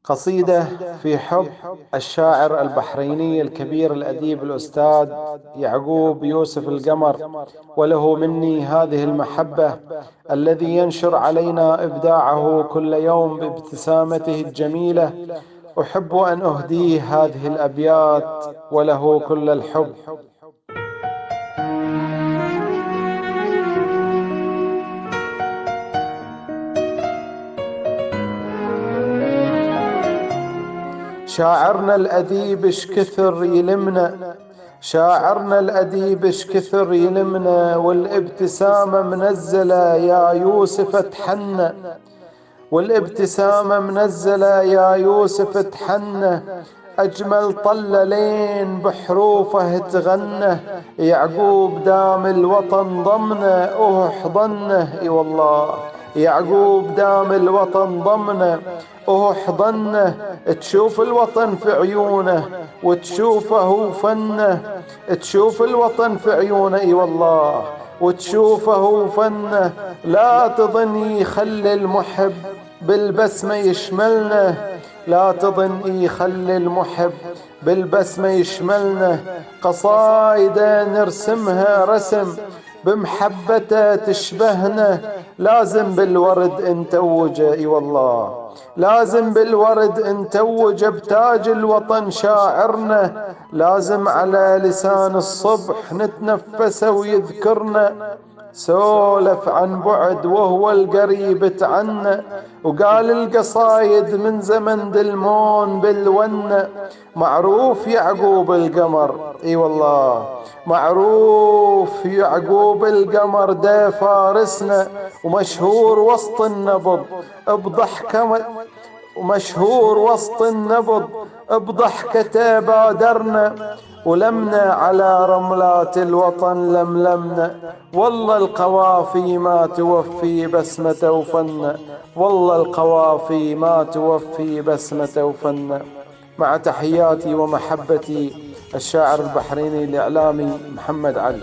قصيدة في حب الشاعر البحريني الكبير الأديب الأستاذ يعقوب يوسف القمر، وله مني هذه المحبة الذي ينشر علينا إبداعه كل يوم بابتسامته الجميلة. أحب أن أهديه هذه الأبيات وله كل الحب. شاعرنا الأديب اش كثر يلمنا، شاعرنا الأديب اش كثر يلمنا، والابتسامة منزلة يا يوسف تحنى، والابتسامة منزلة يا يوسف تحنى، أجمل طلة لين بحروفه تغنى، يعقوب دام الوطن ضمنه حضنه، اي والله يعقوب دام الوطن ضمنه حضنه، تشوف الوطن في عيونه وتشوفه فنه، تشوف الوطن في عيونه اي والله وتشوفه فنه، لا تظن يخلي المحب بالبسمة يشملنا، لا تظن يخلي المحب بالبسمة يشملنا، قصايده نرسمها رسم بمحبته تشبهنا، لازم بالورد نتوجه اي والله، لازم بالورد نتوج بتاج الوطن شاعرنا، لازم على لسان الصبح نتنفسه ويذكرنا، سولف عن بعد وهو القريب تعنا، وقال القصايد من زمن دلمون بالونة، معروف يعقوب القمر اي والله معروف يعقوب القمر ده فارسنا، ومشهور وسط النبض بضحكة، ومشهور وسط النبض بضحكته بادرنا، ولمنا على رملات الوطن لملمنا، والله القوافي ما توفي بسمة وفن، والله القوافي ما توفي بسمة وفن. مع تحياتي ومحبتي الشاعر البحريني الإعلامي محمد علي.